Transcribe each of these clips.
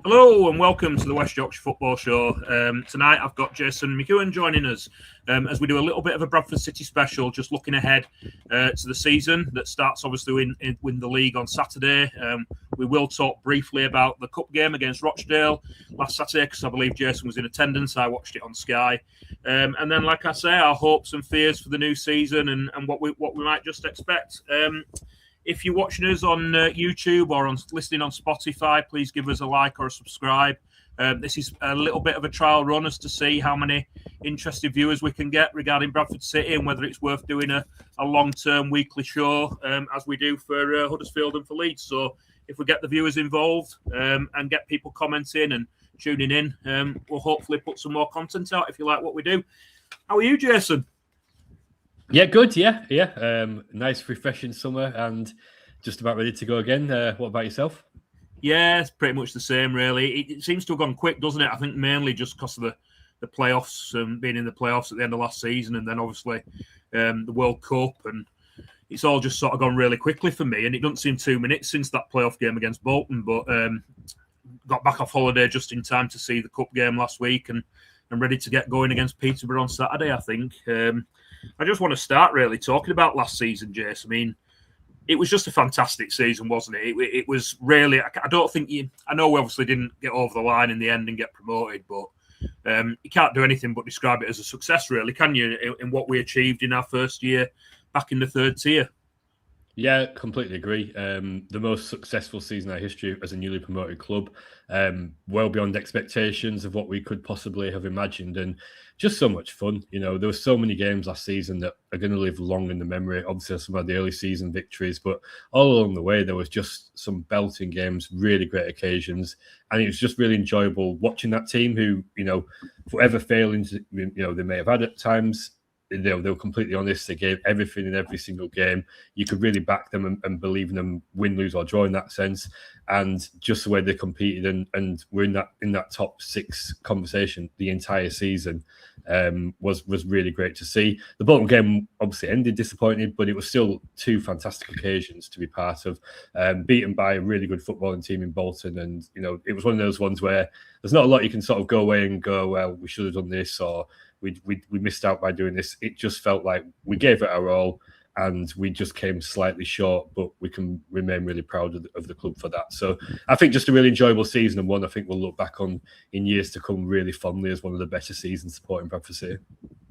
Hello and welcome to the West Yorkshire Football Show. Tonight I've got Jason Mckeown joining us as we do a little bit of a Bradford City special, just looking ahead to the season that starts obviously in the league on Saturday. We will talk briefly about the cup game against Rochdale last Saturday because I believe Jason was in attendance. I watched it on Sky. And then, like I say, our hopes and fears for the new season and what we might just expect. If you're watching us on YouTube or listening on Spotify, please give us a like or a subscribe. This is a little bit of a trial run as to see how many interested viewers we can get regarding Bradford City and whether it's worth doing a long-term weekly show as we do for Huddersfield and for Leeds. So if we get the viewers involved and get people commenting and tuning in, we'll hopefully put some more content out if you like what we do. How are you, Jason? Yeah, good. Yeah. Nice, refreshing summer and just about ready to go again. What about yourself? Yeah, it's pretty much the same, really. It seems to have gone quick, doesn't it? I think mainly just because of the playoffs, being in the playoffs at the end of last season, and then obviously the World Cup, and it's all just sort of gone really quickly for me. And it doesn't seem 2 minutes since that playoff game against Bolton, but got back off holiday just in time to see the cup game last week, and I'm ready to get going against Peterborough on Saturday, I think. I just want to start really talking about last season, Jace. I mean, it was just a fantastic season, wasn't it? It was really, I don't think I know we obviously didn't get over the line in the end and get promoted, but you can't do anything but describe it as a success, really, can you, in what we achieved in our first year back in the third tier? Yeah, completely agree. The most successful season in our history as a newly promoted club, well beyond expectations of what we could possibly have imagined, and just so much fun. You know, there were so many games last season that are going to live long in the memory. Obviously, some of the early season victories, but all along the way, there was just some belting games, really great occasions, and it was just really enjoyable watching that team who, you know, whatever failings, you know, they may have had at times. They were completely honest. They gave everything in every single game. You could really back them and believe in them, win, lose, or draw in that sense. And just the way they competed and were in that top six conversation the entire season was really great to see. The Bolton game obviously ended disappointed, but it was still two fantastic occasions to be part of. Beaten by a really good footballing team in Bolton, and you know it was one of those ones where there's not a lot you can sort of go away and go, well, we should have done this, or we missed out by doing this. It just felt like we gave it our all and we just came slightly short, but we can remain really proud of the club for that. So I think just a really enjoyable season, and one I think we'll look back on in years to come really fondly as one of the better seasons supporting Bradford City.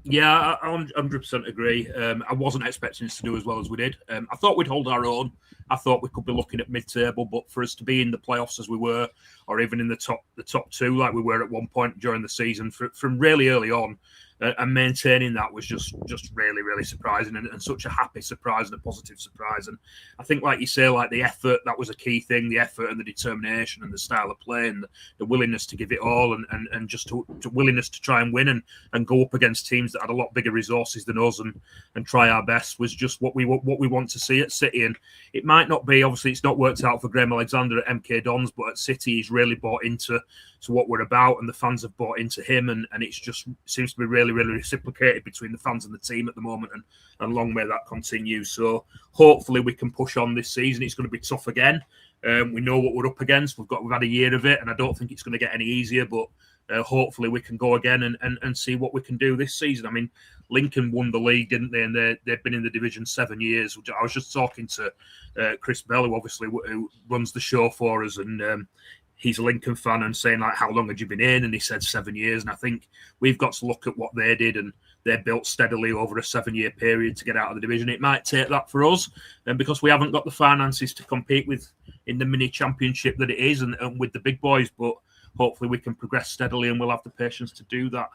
Yeah, I 100% agree. I wasn't expecting us to do as well as we did. I thought we'd hold our own. I thought we could be looking at mid-table, but for us to be in the playoffs as we were, or even in the top two like we were at one point during the season, from really early on, and maintaining that was just really, really surprising, and such a happy surprise and a positive surprise. And I think, like you say, like the effort, that was a key thing, the effort and the determination and the style of play and the willingness to give it all, and just to willingness to try and win and go up against teams that had a lot bigger resources than us and try our best was just what we want to see at City. And it might not be, obviously it's not worked out for Graham Alexander at MK Dons, but at City he's really bought into what we're about, and the fans have bought into him, and it's just seems to be really, really reciprocated between the fans and the team at the moment, and long may that continue. So hopefully we can push on this season. It's going to be tough again. We know what we're up against. We've had a year of it, and I don't think it's going to get any easier, but hopefully we can go again and see what we can do this season. I mean, Lincoln won the league, didn't they? And they've been in the division 7 years. I was just talking to Chris Bell, who runs the show for us, and he's a Lincoln fan, and saying, like, how long had you been in? And he said 7 years. And I think we've got to look at what they did, and they built steadily over a 7-year period to get out of the division. It might take that for us, and because we haven't got the finances to compete with in the mini championship that it is, and with the big boys, but hopefully we can progress steadily, and we'll have the patience to do that.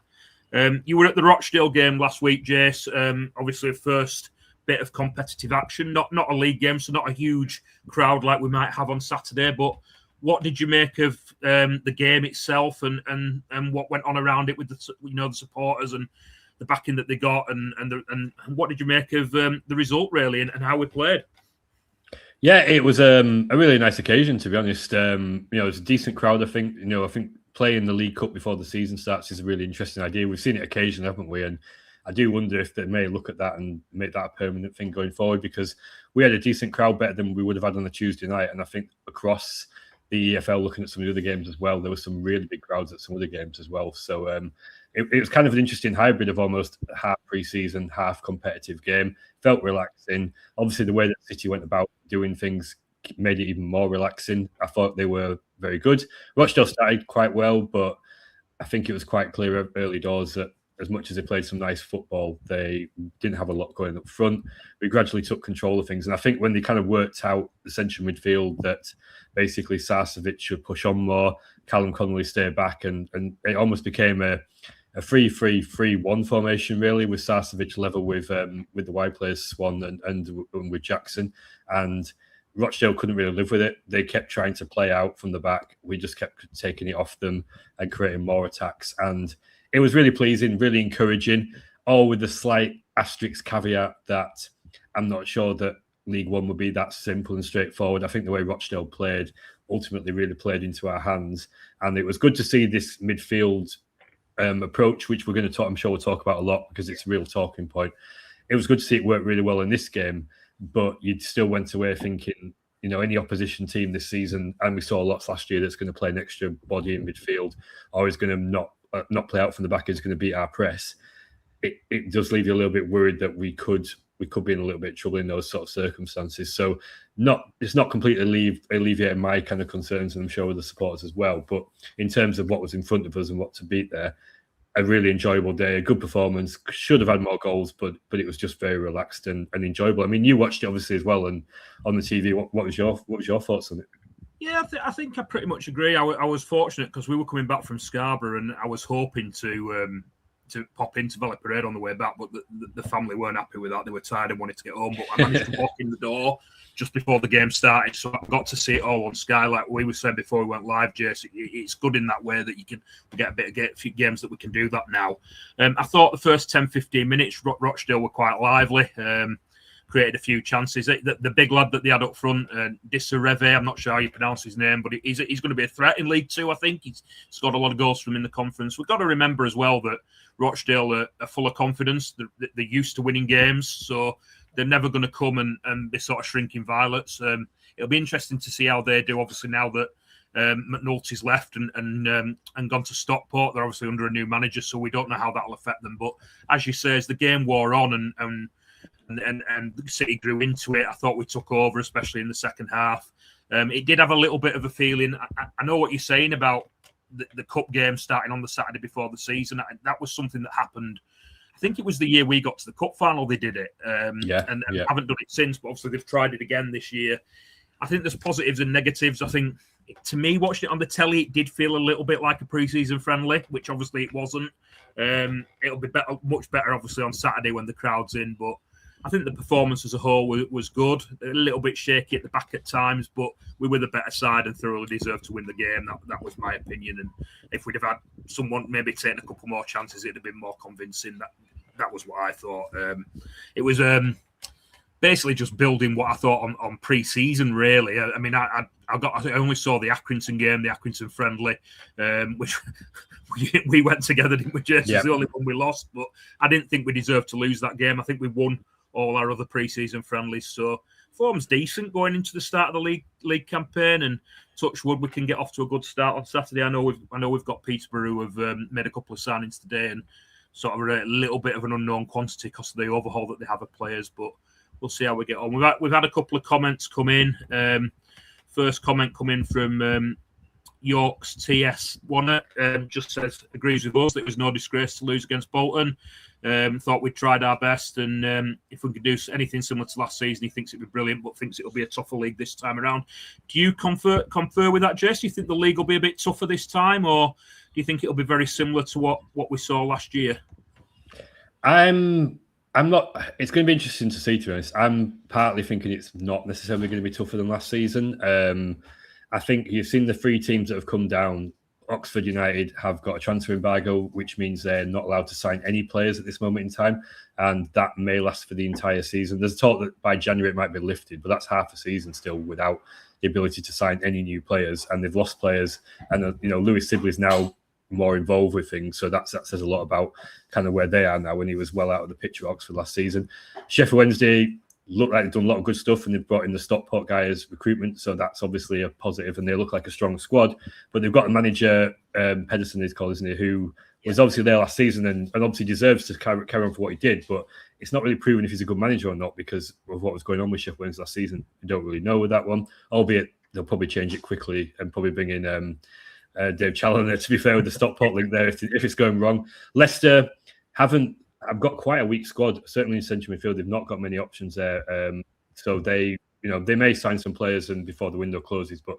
You were at the Rochdale game last week, Jace. Obviously, a first bit of competitive action, not a league game, so not a huge crowd like we might have on Saturday, but what did you make of the game itself and what went on around it with the supporters and the backing that they got, and what did you make of the result really and how we played? Yeah, it was a really nice occasion, to be honest. It was a decent crowd. I think playing the League Cup before the season starts is a really interesting idea. We've seen it occasionally, haven't we? And I do wonder if they may look at that and make that a permanent thing going forward, because we had a decent crowd, better than we would have had on a Tuesday night. And I think across the EFL, looking at some of the other games as well, there were some really big crowds at some other games as well. So it was kind of an interesting hybrid of almost half pre-season, half competitive game. Felt relaxing. Obviously, the way that City went about doing things made it even more relaxing. I thought they were very good. Rochdale started quite well, but I think it was quite clear early doors that as much as they played some nice football, they didn't have a lot going up front. We gradually took control of things. And I think when they kind of worked out the central midfield that basically Sarcevic should push on more, Callum Connolly stay back, and it almost became a 3-3-3-1 formation, really, with Sarcevic level with the wide players, Swan and with Jackson. And Rochdale couldn't really live with it. They kept trying to play out from the back. We just kept taking it off them and creating more attacks. And it was really pleasing, really encouraging, all with the slight asterisk caveat that I'm not sure that League One would be that simple and straightforward. I think the way Rochdale played ultimately really played into our hands. And it was good to see this midfield approach, which we're going to talk, I'm sure we'll talk about a lot because it's a real talking point. It was good to see it work really well in this game, but you still went away thinking, you know, any opposition team this season, and we saw lots last year, that's going to play an extra body in midfield or is going to not play out from the back, is going to beat our press. It does leave you a little bit worried that we could be in a little bit of trouble in those sort of circumstances. So it's not completely alleviating my kind of concerns, and I'm sure with the supporters as well. But in terms of what was in front of us and what to beat there, a really enjoyable day, a good performance. Should have had more goals, but it was just very relaxed and enjoyable. I mean, you watched it obviously as well, and on the TV. What was your thoughts on it? Yeah, I think I pretty much agree. I was fortunate because we were coming back from Scarborough, and I was hoping to pop into Valley Parade on the way back, but the family weren't happy with that. They were tired and wanted to get home, but I managed to walk in the door just before the game started, so I got to see it all on Sky. Like we were saying before we went live, Jace, it's good in that way that you can get a few games that we can do that now. I thought the first 10-15 minutes, Rochdale were quite lively. Created a few chances. The big lad that they had up front, Disareve, I'm not sure how you pronounce his name, but he's going to be a threat in League Two, I think. He's scored a lot of goals from in the conference. We've got to remember as well that Rochdale are full of confidence. They're used to winning games, so they're never going to come and be sort of shrinking violets. It'll be interesting to see how they do, obviously, now that McNulty's left and gone to Stockport. They're obviously under a new manager, so we don't know how that'll affect them. But as you say, as the game wore on and City grew into it, I thought we took over, especially in the second half. It did have a little bit of a feeling. I know what you're saying about the cup game starting on the Saturday before the season. That was something that happened. I think it was the year we got to the cup final they did it. And haven't done it since, but obviously they've tried it again this year. I think there's positives and negatives. I think, to me, watching it on the telly, it did feel a little bit like a pre-season friendly, which obviously it wasn't. It'll be much better, obviously, on Saturday when the crowd's in, but I think the performance as a whole was good. A little bit shaky at the back at times, but we were the better side and thoroughly deserved to win the game. That was my opinion. And if we'd have had someone maybe taking a couple more chances, it'd have been more convincing. That was what I thought. It was basically just building what I thought on pre-season, really. I mean, I only saw the Accrington game, the Accrington friendly, which we went together, didn't we, Jason? It's the only one we lost, but I didn't think we deserved to lose that game. I think we won all our other pre-season friendlies, so form's decent going into the start of the league campaign, and touch wood, we can get off to a good start on Saturday. I know we've got Peterborough who have made a couple of signings today, and sort of a little bit of an unknown quantity because of the overhaul that they have of players, but we'll see how we get on. We've had a couple of comments come in. First comment coming from York's TS Warner, just says, agrees with us that it was no disgrace to lose against Bolton. Thought we'd tried our best, and if we could do anything similar to last season, he thinks it'd be brilliant, but thinks it'll be a tougher league this time around. Do you confer with that, Jess? Do you think the league will be a bit tougher this time, or do you think it'll be very similar to what we saw last year? I'm not. It's going to be interesting to see, to be honest. I'm partly thinking it's not necessarily going to be tougher than last season. I think you've seen the 3 teams that have come down. Oxford United have got a transfer embargo, which means they're not allowed to sign any players at this moment in time, and that may last for the entire season. There's talk that by January it might be lifted, but that's half a season still without the ability to sign any new players, and they've lost players. And Lewis Sibley's now more involved with things, so that says a lot about kind of where they are now, when he was well out of the picture at Oxford last season. Sheffield Wednesday, look like they've done a lot of good stuff, and they've brought in the Stockport guy as recruitment, so that's obviously a positive, and they look like a strong squad. But they've got a manager, Pedersen is called, isn't he, who was obviously there last season and obviously deserves to carry on for what he did, but it's not really proven if he's a good manager or not because of what was going on with Sheffield Wednesday last season. We don't really know with that one, albeit they'll probably change it quickly and probably bring in Dave Challoner, to be fair, with the Stockport link there if it's going wrong. Leicester I've got quite a weak squad, certainly in central midfield. They've not got many options there. So they may sign some players and before the window closes, but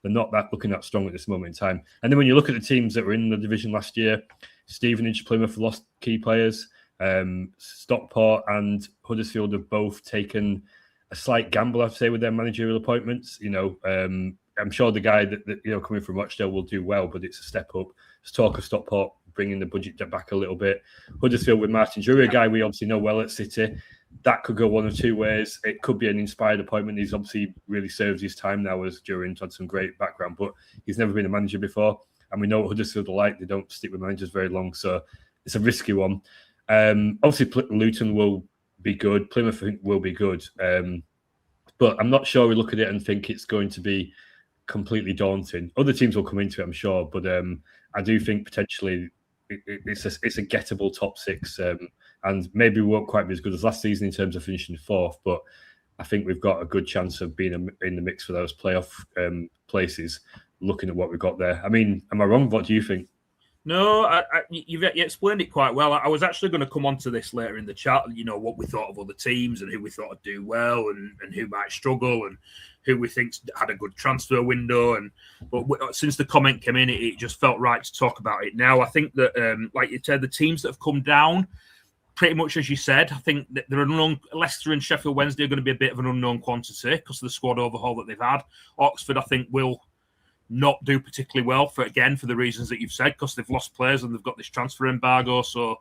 they're not looking that strong at this moment in time. And then when you look at the teams that were in the division last year, Stevenage, Plymouth lost key players. Stockport and Huddersfield have both taken a slight gamble, I'd say, with their managerial appointments. I'm sure the guy that coming from Rochdale will do well, but it's a step up. There's talk of Stockport bringing the budget back a little bit. Huddersfield with Martin Drury, a guy we obviously know well at City. That could go one of two ways. It could be an inspired appointment. He's obviously really served his time now as Drury, had some great background, but he's never been a manager before. And we know what Huddersfield are like. They don't stick with managers very long, so it's a risky one. Obviously, Luton will be good. Plymouth, I think, will be good. But I'm not sure we look at it and think it's going to be completely daunting. Other teams will come into it, I'm sure. But I do think potentially it's a gettable top six. And maybe we won't quite be as good as last season in terms of finishing fourth. But I think we've got a good chance of being in the mix for those playoff places, looking at what we've got there. I mean, am I wrong? What do you think? No, you've explained it quite well. I was actually going to come on to this later in the chat, what we thought of other teams and who we thought would do well and who might struggle and who we think had a good transfer window. But since the comment came in, it just felt right to talk about it now. I think that, like you said, the teams that have come down, pretty much as you said, I think that they're Leicester and Sheffield Wednesday are going to be a bit of an unknown quantity because of the squad overhaul that they've had. Oxford, I think, will not do particularly well for the reasons that you've said, because they've lost players and they've got this transfer embargo. So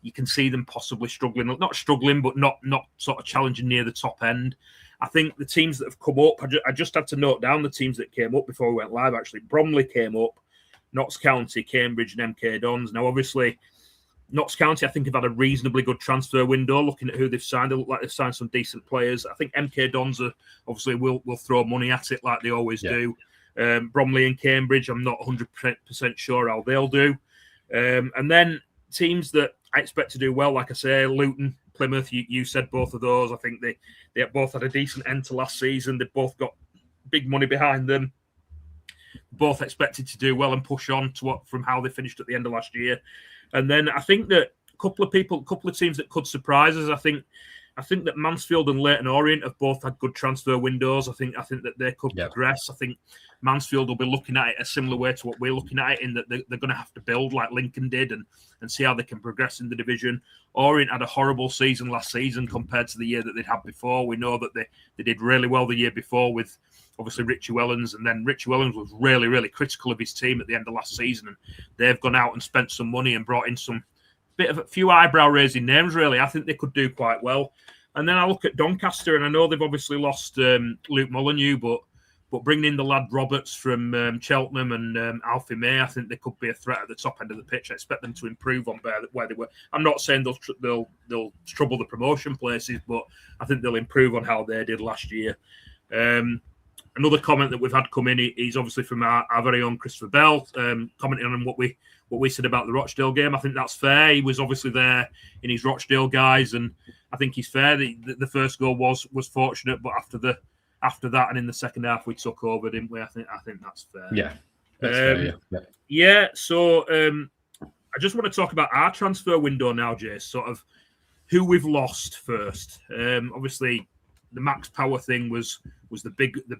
you can see them possibly struggling, not struggling, but not sort of challenging near the top end. I think the teams that have come up, I just had to note down the teams that came up before we went live, actually. Bromley came up, Notts County, Cambridge and MK Dons. Now, obviously, Notts County, I think, have had a reasonably good transfer window, looking at who they've signed. They look like they've signed some decent players. I think MK Dons obviously will throw money at it like they always do. Bromley and Cambridge, I'm not 100% sure how they'll do. And then teams that I expect to do well, like I say, Luton, Plymouth, you said both of those. I think they both had a decent end to last season. They've both got big money behind them. Both expected to do well and push on from how they finished at the end of last year. And then I think that a couple of teams that could surprise us, I think that Mansfield and Leyton Orient have both had good transfer windows. I think that they could progress. I think Mansfield will be looking at it a similar way to what we're looking at it, in that they're going to have to build like Lincoln did and see how they can progress in the division. Orient had a horrible season last season compared to the year that they'd had before. We know that they did really well the year before with obviously Richie Wellens, and then Richie Wellens was really, really critical of his team at the end of last season, and they've gone out and spent some money and brought in a few eyebrow-raising names, really. I think they could do quite well. And then I look at Doncaster, and I know they've obviously lost Luke Molyneux, but bringing in the lad Roberts from Cheltenham and Alfie May, I think they could be a threat at the top end of the pitch. I expect them to improve on where they were. I'm not saying they'll trouble the promotion places, but I think they'll improve on how they did last year. Another comment that we've had come in, he's obviously from our very own Christopher Bell, commenting on what we said about the Rochdale game. I think that's fair. He was obviously there in his Rochdale guys, and I think he's fair. The first goal was fortunate, but after that and in the second half we took over, didn't we? I think that's fair. Yeah, that's fair. Yeah. So I just want to talk about our transfer window now, Jay. Sort of who we've lost first. Obviously, the Max Power thing was the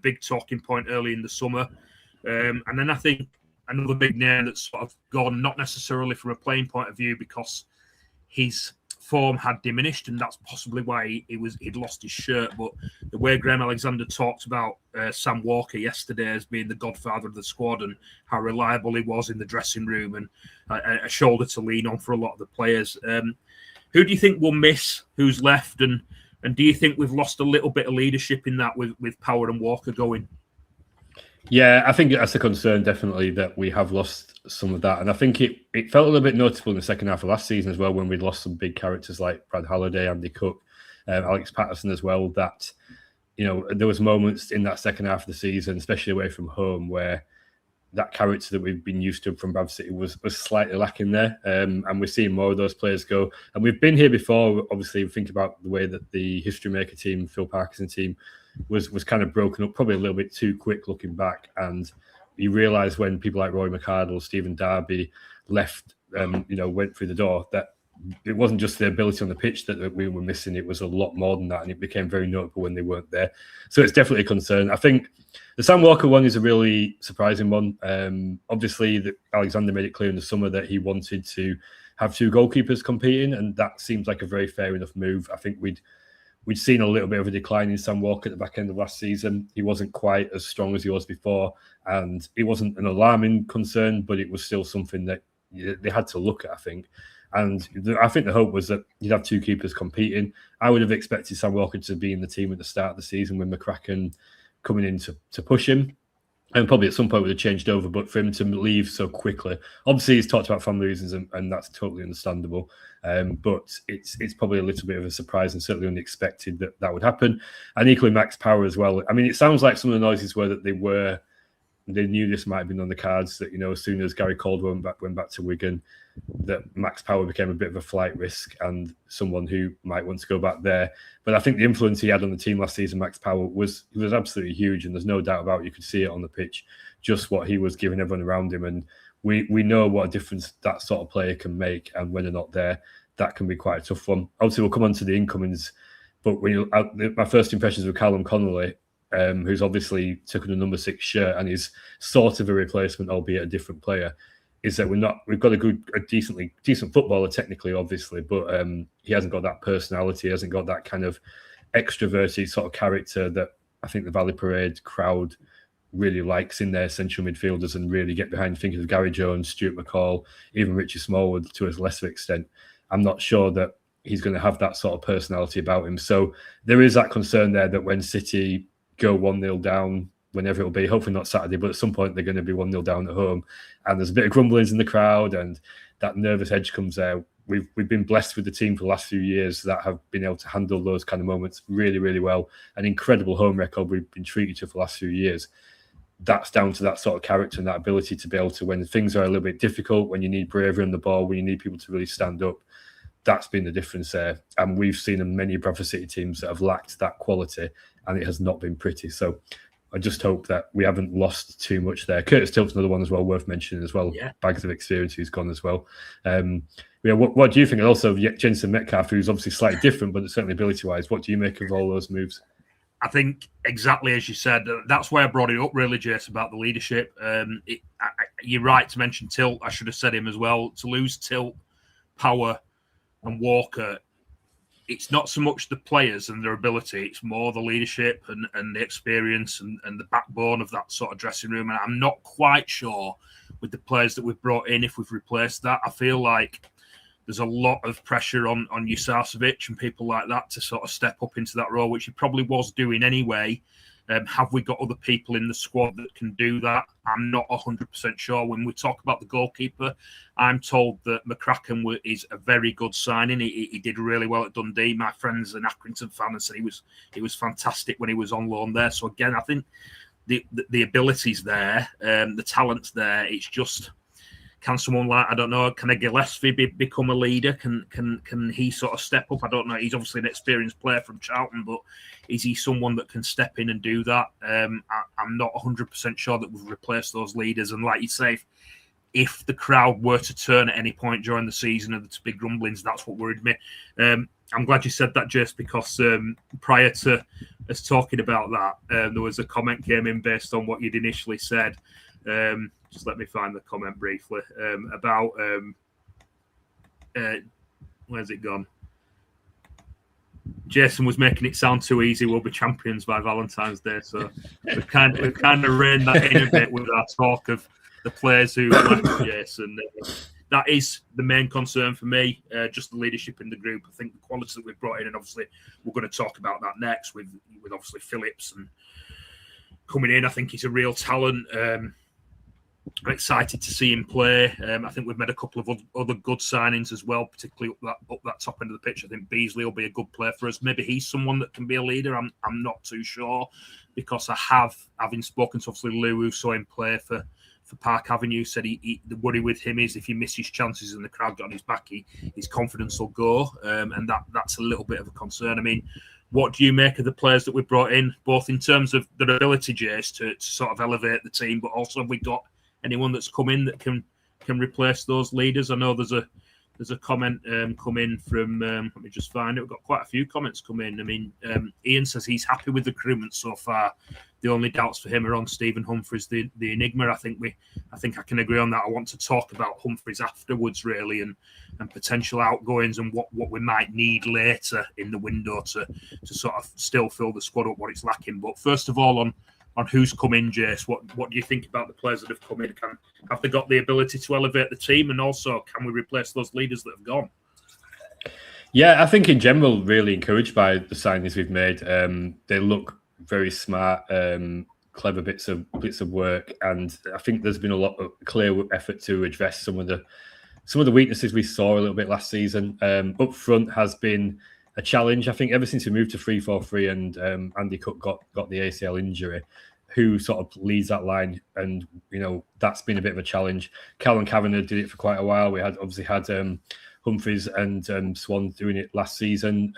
big talking point early in the summer, and then I think another big name that's sort of gone, not necessarily from a playing point of view, because his form had diminished, and that's possibly why he'd lost his shirt. But the way Graham Alexander talked about Sam Walker yesterday as being the godfather of the squad and how reliable he was in the dressing room and a shoulder to lean on for a lot of the players. Who do you think we'll miss? Who's left? And do you think we've lost a little bit of leadership in that with Power and Walker going? Yeah, I think that's a concern, definitely, that we have lost some of that. And I think it felt a little bit noticeable in the second half of last season as well, when we'd lost some big characters like Brad Halliday, Andy Cook. Alex Patterson as well, that, there was moments in that second half of the season, especially away from home, where that character that we've been used to from Bradford City was slightly lacking there. And we're seeing more of those players go. And we've been here before. Obviously, think about the way that the History Maker team, Phil Parkinson team, was kind of broken up, probably a little bit too quick looking back. And you realise when people like Roy McArdle, Stephen Darby left, went through the door, that it wasn't just the ability on the pitch that we were missing. It was a lot more than that, and it became very notable when they weren't there. So it's definitely a concern. I think the Sam Walker one is a really surprising one. Obviously, Alexander made it clear in the summer that he wanted to have two goalkeepers competing, and that seems like a very fair enough move. I think we'd seen a little bit of a decline in Sam Walker at the back end of last season. He wasn't quite as strong as he was before, and it wasn't an alarming concern, but it was still something that they had to look at, I think. And I think the hope was that you'd have two keepers competing. I would have expected Sam Walker to be in the team at the start of the season with Mckeown coming in to push him. And probably at some point would have changed over, but for him to leave so quickly, obviously he's talked about family reasons, and that's totally understandable. But it's probably a little bit of a surprise and certainly unexpected that would happen. And equally Max Power as well. I mean, it sounds like some of the noises were that they knew this might have been on the cards, that, as soon as Gary Caldwell went back to Wigan, that Max Power became a bit of a flight risk and someone who might want to go back there. But I think the influence he had on the team last season, Max Power, was absolutely huge, and there's no doubt about it. You could see it on the pitch, just what he was giving everyone around him. And we know what a difference that sort of player can make, and when they're not there, that can be quite a tough one. Obviously, we'll come on to the incomings, but my first impressions of Callum Connolly, who's obviously taken the number 6 shirt and is sort of a replacement, albeit a different player, is that we've got a decent footballer technically, obviously, but he hasn't got that personality, hasn't got that kind of extroverted sort of character that I think the Valley Parade crowd really likes in their central midfielders and really get behind. Thinking of Gary Jones, Stuart McCall, even Richie Smallwood to a lesser extent. I'm not sure that he's going to have that sort of personality about him. So there is that concern there that when City go 1-0 down, whenever it'll be, hopefully not Saturday, but at some point they're going to be 1-0 down at home, and there's a bit of grumblings in the crowd and that nervous edge comes out. We've been blessed with the team for the last few years that have been able to handle those kind of moments really, really well. An incredible home record we've been treated to for the last few years. That's down to that sort of character and that ability to be able to, when things are a little bit difficult, when you need bravery on the ball, when you need people to really stand up, that's been the difference there. And we've seen in many Bradford City teams that have lacked that quality, and it has not been pretty. So I just hope that we haven't lost too much there. Curtis Tilt's another one as well, worth mentioning as well. Yeah. Bags of experience who's gone as well. What do you think? And also Jensen Metcalf, who's obviously slightly different, but certainly ability-wise, what do you make of all those moves? I think exactly as you said, that's why I brought it up really, Jace, about the leadership. You're right to mention Tilt. I should have said him as well. To lose Tilt, Power and Walker, it's not so much the players and their ability, it's more the leadership and the experience and the backbone of that sort of dressing room. And I'm not quite sure with the players that we've brought in if we've replaced that. I feel like there's a lot of pressure on Jusasovic and people like that to sort of step up into that role, which he probably was doing anyway. Have we got other people in the squad that can do that? I'm not 100% sure. When we talk about the goalkeeper, I'm told that Mckeown is a very good signing. He did really well at Dundee. My friend's an Accrington fan and said he was fantastic when he was on loan there. So again, I think the ability's there, the talent's there. It's just, can someone like, I don't know, can a Gillespie become a leader? Can he sort of step up? I don't know. He's obviously an experienced player from Charlton, but is he someone that can step in and do that? I'm not 100% sure that we've replaced those leaders. And like you say, if the crowd were to turn at any point during the season and there's big grumblings, that's what worried me. I'm glad you said that, Jess, because prior to us talking about that, there was a comment came in based on what you'd initially said. Just let me find the comment briefly about where's it gone? Jason was making it sound too easy. We'll be champions by Valentine's Day, so we've kind of reined that in a bit with our talk of the players who left Jason. That is the main concern for me. Just the leadership in the group. I think the quality that we've brought in, and obviously we're going to talk about that next with obviously Phillips and coming in. I think he's a real talent. I'm excited to see him play. I think we've made a couple of other good signings as well, particularly up that top end of the pitch. I think Beasley will be a good player for us. Maybe he's someone that can be a leader. I'm not too sure, because having spoken to obviously Lou, who saw him play for Park Avenue, said the worry with him is if he misses chances and the crowd got on his back, his confidence will go, and that's a little bit of a concern. I mean, what do you make of the players that we brought in, both in terms of their ability, Jace, to sort of elevate the team, but also have we got anyone that's come in that can replace those leaders? I know there's a comment come in from, let me just find it. We've got quite a few comments come in. I mean, Ian says he's happy with the recruitment so far. The only doubts for him are on Stephen Humphreys, the enigma. I think I can agree on that. I want to talk about Humphreys afterwards, really, and potential outgoings and what we might need later in the window to sort of still fill the squad up what it's lacking. But first of all, on who's come in, Jace, what do you think about the players that have come in? Have they got the ability to elevate the team, and also can we replace those leaders that have gone? Yeah, I think in general, really encouraged by the signings we've made. They look very smart, clever bits of work, and I think there's been a lot of clear effort to address some of the weaknesses we saw a little bit last season. Up front has been a challenge. I think ever since we moved to 3-4-3 and Andy Cook got the ACL injury, who sort of leads that line, and that's been a bit of a challenge. Callum Kavanagh did it for quite a while. We had Humphreys and Swan doing it last season,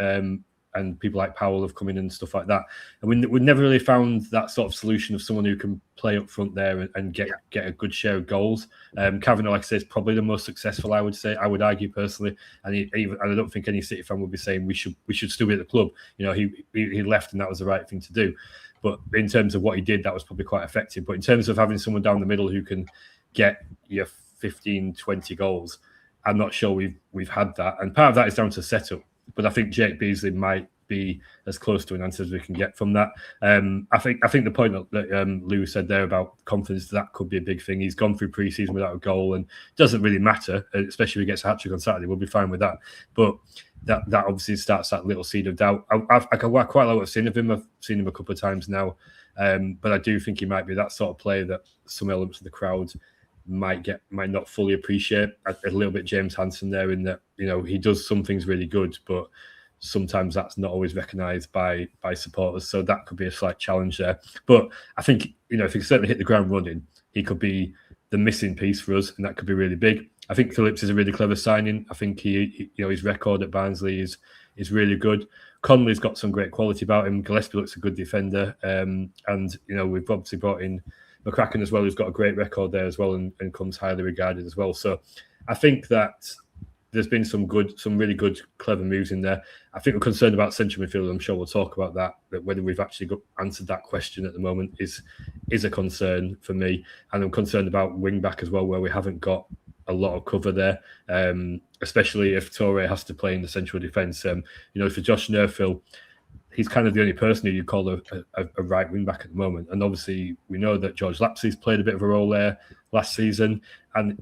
and people like Powell have come in and stuff like that. And we never really found that sort of solution of someone who can play up front there and get a good share of goals. Kavanagh, like I say, is probably the most successful, I would say. I would argue personally, and I don't think any City fan would be saying we should still be at the club. He left and that was the right thing to do. But in terms of what he did, that was probably quite effective. But in terms of having someone down the middle who can get your 15, 20 goals, I'm not sure we've had that. And part of that is down to setup. But I think Jake Beasley might be as close to an answer as we can get from that. I think the point that Lou said there about confidence, that could be a big thing. He's gone through pre-season without a goal, and it doesn't really matter, especially if he gets a hat-trick on Saturday. We'll be fine with that. But that obviously starts that little seed of doubt. I quite like what I've seen of him. I've seen him a couple of times now. But I do think he might be that sort of player that some elements of the crowd might not fully appreciate. A little bit James Hansen there, in that he does some things really good, but sometimes that's not always recognised by supporters. So that could be a slight challenge there. But I think if he can certainly hit the ground running, he could be the missing piece for us, and that could be really big. I think Phillips is a really clever signing. I think he his record at Barnsley is really good. Connolly's got some great quality about him. Gillespie looks a good defender, and we've obviously brought in Mckeown as well, who's got a great record there as well, and comes highly regarded as well. So I think that there's been some really good, clever moves in there. I think we're concerned about central midfield. I'm sure we'll talk about that. But whether we've actually answered that question at the moment is a concern for me, and I'm concerned about wing back as well, where we haven't got a lot of cover there, especially if Toure has to play in the central defence. For Josh Nerfield, he's kind of the only person who you call a right wing back at the moment. And obviously, we know that George Lapsley's played a bit of a role there last season.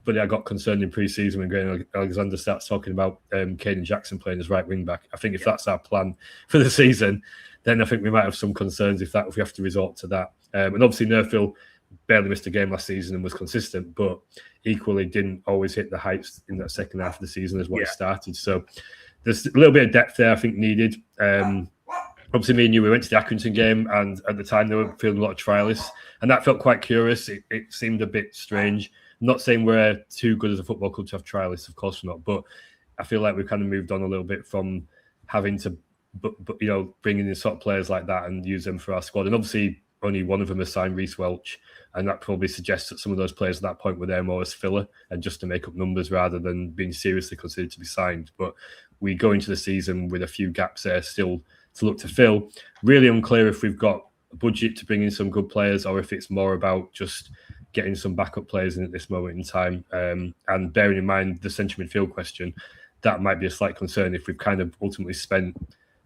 But I got concerned in pre-season when Graham Alexander starts talking about Caden Jackson playing as right wing back. I think if that's our plan for the season, then I think we might have some concerns if we have to resort to that. And obviously, Nerfield barely missed a game last season and was consistent, but equally didn't always hit the heights in that second half of the season as what he started. So there's a little bit of depth there, I think, needed. Obviously, me and you, we went to the Accrington game, and at the time they were fielding a lot of trialists, and that felt quite curious. It seemed a bit strange. I'm not saying we're too good as a football club to have trialists, of course not, but I feel like we've kind of moved on a little bit from having to, bring in sort of players like that and use them for our squad. And obviously, only one of them has signed, Reece Welch, and that probably suggests that some of those players at that point were there more as filler and just to make up numbers rather than being seriously considered to be signed. But we go into the season with a few gaps there still to look to fill. Really unclear if we've got a budget to bring in some good players or if it's more about just getting some backup players in at this moment in time. And bearing in mind the central midfield question, that might be a slight concern if we've kind of ultimately spent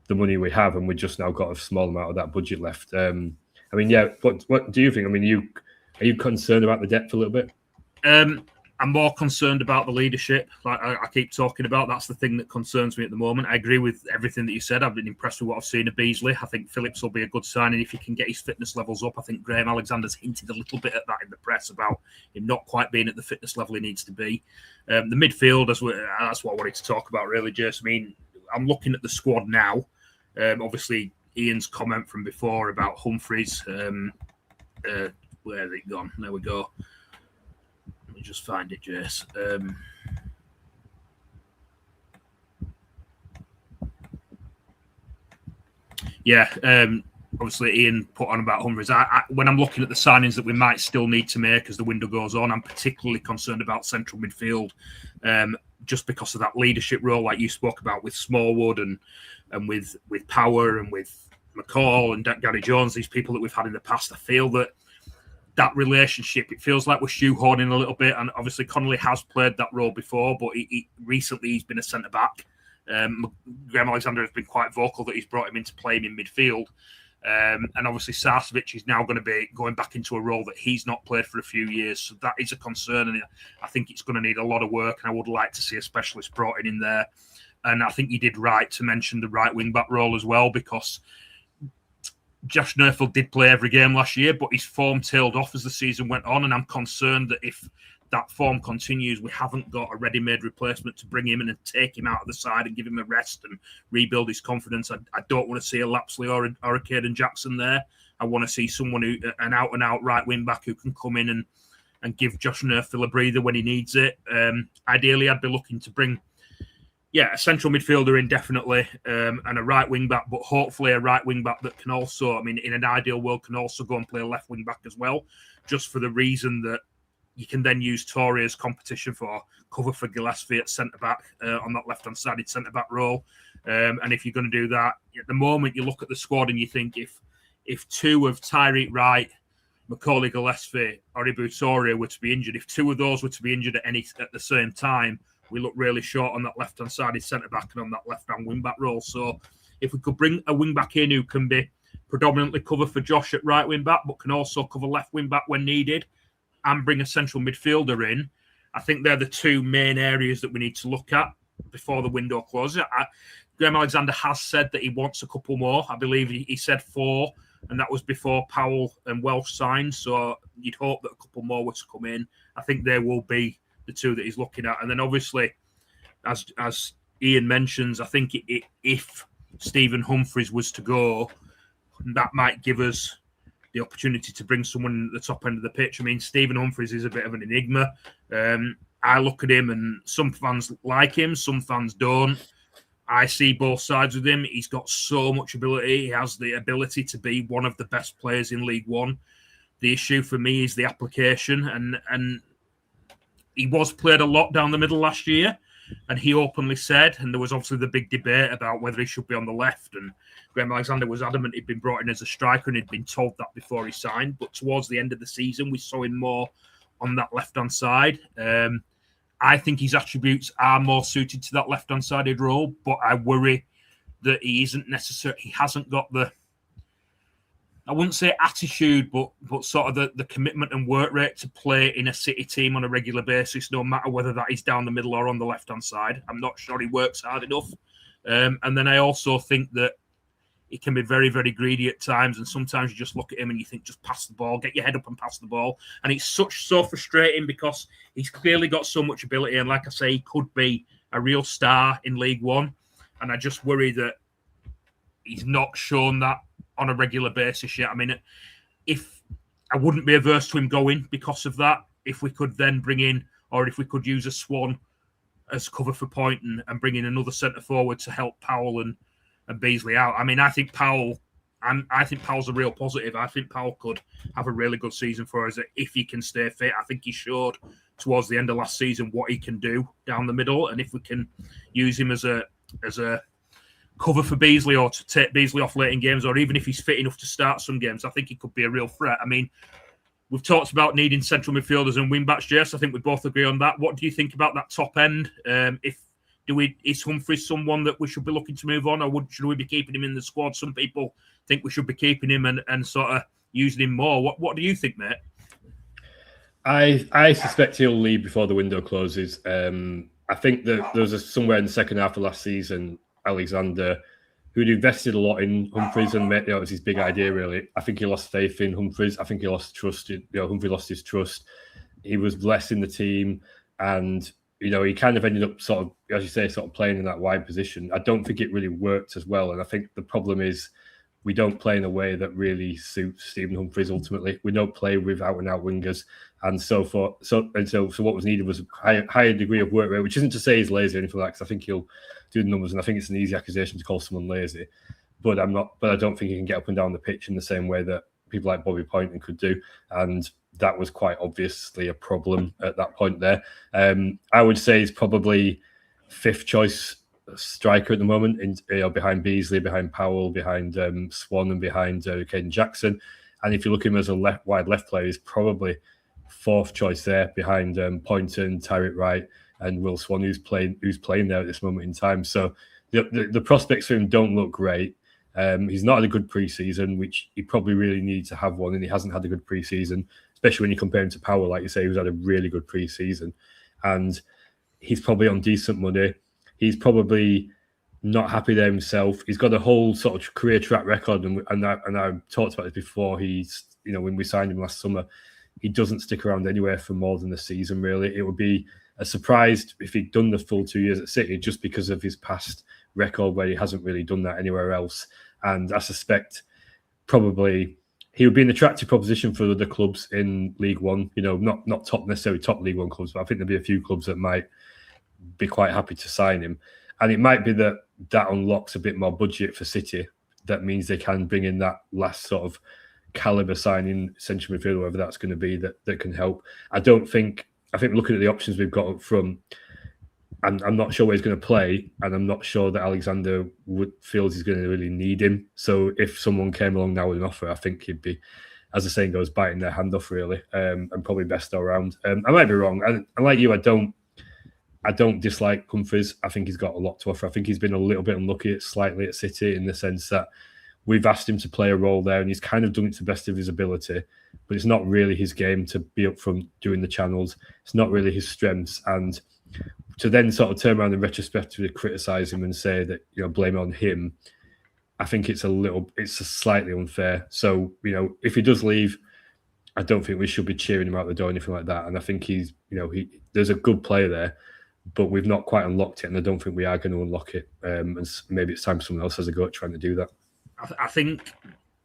the money we have and we just now got a small amount of that budget left. What do you think? I mean, are you concerned about the depth a little bit? I'm more concerned about the leadership. Like I keep talking about, that's the thing that concerns me at the moment. I agree with everything that you said. I've been impressed with what I've seen of Beasley. I think Phillips will be a good signing if he can get his fitness levels up. I think Graham Alexander's hinted a little bit at that in the press about him not quite being at the fitness level he needs to be. The midfield, that's what I wanted to talk about, really, Jess. I mean, I'm looking at the squad now. Obviously, Ian's comment from before about Humphreys. Where has it gone? There we go. Let me just find it, Jace. Obviously Ian put on about Humphreys. When I'm looking at the signings that we might still need to make as the window goes on, I'm particularly concerned about central midfield, just because of that leadership role, like you spoke about with Smallwood and with Power and with McCall and Gary Jones, these people that we've had in the past. I feel that relationship, it feels like we're shoehorning a little bit. And obviously Connolly has played that role before, but recently he's been a centre-back. Graham Alexander has been quite vocal that he's brought him into playing in midfield. And obviously Sarcevic is now going to be going back into a role that he's not played for a few years. So that is a concern. And I think it's going to need a lot of work. And I would like to see a specialist brought in there. And I think you did right to mention the right wing-back role as well, because Josh Nerfield did play every game last year, but his form tailed off as the season went on, and I'm concerned that if that form continues, we haven't got a ready-made replacement to bring him in and take him out of the side and give him a rest and rebuild his confidence. I don't want to see a Lapsley or a Caden Jackson there. I want to see someone an out-and-out right wing-back who can come in and give Josh Nerfield a breather when he needs it. Ideally, I'd be looking to bring a central midfielder in definitely, and a right wing back, but hopefully a right wing back that can also, I mean, in an ideal world, can also go and play a left wing back as well, just for the reason that you can then use Torre as competition for cover for Gillespie at centre back on that left hand sided centre back role. And if you're going to do that, at the moment you look at the squad and you think if two of Tyreek Wright, Macaulay Gillespie, or Ibu Torre were to be injured, if two of those were to be injured at the same time, we look really short on that left-hand sided centre-back and on that left-hand wing-back role. So if we could bring a wing-back in who can be predominantly cover for Josh at right wing-back, but can also cover left wing-back when needed, and bring a central midfielder in, I think they're the two main areas that we need to look at before the window closes. Graham Alexander has said that he wants a couple more. I believe he said 4, and that was before Powell and Welsh signed. So you'd hope that a couple more were to come in. I think there will be the two that he's looking at. And then obviously, as Ian mentions, I think if Stephen Humphreys was to go, that might give us the opportunity to bring someone at the top end of the pitch. I mean, Stephen Humphreys is a bit of an enigma. I look at him and some fans like him, some fans don't. I see both sides with him. He's got so much ability. He has the ability to be one of the best players in League One. The issue for me is the application, and he was played a lot down the middle last year, and he openly said, and there was obviously the big debate about whether he should be on the left, and Graham Alexander was adamant he'd been brought in as a striker and he'd been told that before he signed. But towards the end of the season, we saw him more on that left-hand side. I think his attributes are more suited to that left-hand sided role, but I worry that he hasn't got the, I wouldn't say attitude, but sort of the commitment and work rate to play in a City team on a regular basis, no matter whether that is down the middle or on the left-hand side. I'm not sure he works hard enough. And then I also think that he can be very, very greedy at times. And sometimes you just look at him and you think, just pass the ball, get your head up and pass the ball. And it's so frustrating because he's clearly got so much ability. And like I say, he could be a real star in League One. And I just worry that he's not shown that on a regular basis yet. I mean, if I wouldn't be averse to him going because of that, if we could then bring in, or if we could use a Swan as cover for point and bring in another centre forward to help Powell and Beasley out. I mean, I think Powell's a real positive. I think Powell could have a really good season for us if he can stay fit. I think he showed towards the end of last season what he can do down the middle, and if we can use him as a cover for Beasley or to take Beasley off late in games, or even if he's fit enough to start some games, I think he could be a real threat. I mean, we've talked about needing central midfielders and wing-backs, Jess. I think we both agree on that. What do you think about that top end? Is Humphreys someone that we should be looking to move on, or should we be keeping him in the squad? Some people think we should be keeping him and sort of using him more. What do you think, mate? I suspect he'll leave before the window closes. I think that there was somewhere in the second half of last season, Alexander, who'd invested a lot in Humphreys, and it was his big idea, really. I think he lost faith in Humphreys. I think he lost trust. Humphrey lost his trust. He was less in the team, and he kind of ended up sort of, as you say, sort of playing in that wide position. I don't think it really worked as well, and I think the problem is we don't play in a way that really suits Stephen Humphreys. Ultimately, we don't play with out-and-out wingers, and so what was needed was a higher degree of work rate, which isn't to say he's lazy or anything like that. Because I think he'll do the numbers, and I think it's an easy accusation to call someone lazy. But I don't think he can get up and down the pitch in the same way that people like Bobby Poynton could do, and that was quite obviously a problem at that point there. I would say he's probably fifth choice striker at the moment, behind Beasley, behind Powell, behind Swan, and behind Caden Jackson. And if you look at him as a wide left player, he's probably fourth choice there, behind Poynton, Tyrek Wright, and Will Swan, who's playing there at this moment in time. So the prospects for him don't look great. He's not had a good pre-season, which he probably really needs to have one, and he hasn't had a good pre-season, especially when you compare him to Powell, like you say, who's had a really good pre-season. And he's probably on decent money. He's probably not happy there himself. He's got a whole sort of career track record, and I talked about this before. When we signed him last summer, he doesn't stick around anywhere for more than a season, really. It would be a surprise if he'd done the full 2 years at City, just because of his past record where he hasn't really done that anywhere else. And I suspect probably he would be an attractive proposition for other clubs in League One. Not necessarily top League One clubs, but I think there'd be a few clubs that might be quite happy to sign him. And it might be that unlocks a bit more budget for City. That means they can bring in that last sort of calibre signing, central midfielder, whatever that's going to be, that can help. I think looking at the options we've got up front, I'm not sure where he's going to play, and I'm not sure that Alexander feels he's going to really need him. So if someone came along now with an offer, I think he'd be, as the saying goes, biting their hand off, really, and probably best all round. I might be wrong. And like you, I don't dislike Humphreys. I think he's got a lot to offer. I think he's been a little bit unlucky slightly at City, in the sense that we've asked him to play a role there, and he's kind of done it to the best of his ability, but it's not really his game to be up front doing the channels. It's not really his strengths. And to then sort of turn around and retrospectively criticise him and say that, blame it on him, I think it's slightly unfair. So, if he does leave, I don't think we should be cheering him out the door or anything like that. And I think there's a good player there, but we've not quite unlocked it, and I don't think we are going to unlock it. And maybe it's time someone else has a go at trying to do that. I think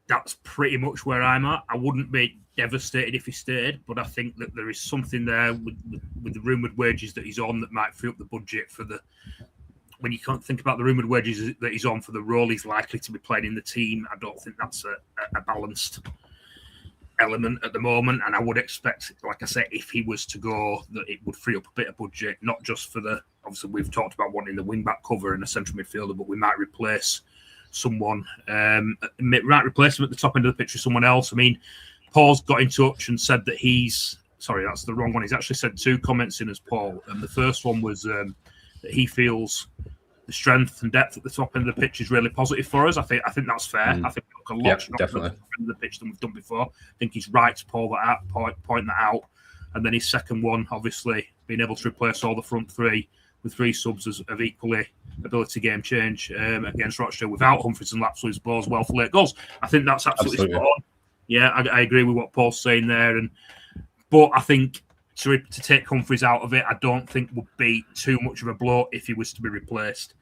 that's pretty much where I'm at. I wouldn't be devastated if he stayed, but I think that there is something there with the rumoured wages that he's on that might free up the budget for when you can't think about the rumoured wages that he's on for the role he's likely to be playing in the team. I don't think that's a balanced element at the moment, and I would expect, like I said, if he was to go, that it would free up a bit of budget, not just for obviously we've talked about wanting the wing-back cover and a central midfielder, but we might replace someone, might replace him at the top end of the pitch with someone else. I mean, Paul's got in touch and said that that's the wrong one. He's actually sent two comments in as Paul, and the first one was that he feels the strength and depth at the top end of the pitch is really positive for us. I think that's fair. I think we look a lot stronger at the top end of the pitch than we've done before. I think he's right to point that out. And then his second one, obviously, being able to replace all the front three with three subs of equally ability game change against Rochdale without Humphreys and Lapsley's balls well for late goals. I think that's absolutely spot on. Yeah, I agree with what Paul's saying there. But I think to take Humphreys out of it, I don't think would be too much of a blow if he was to be replaced.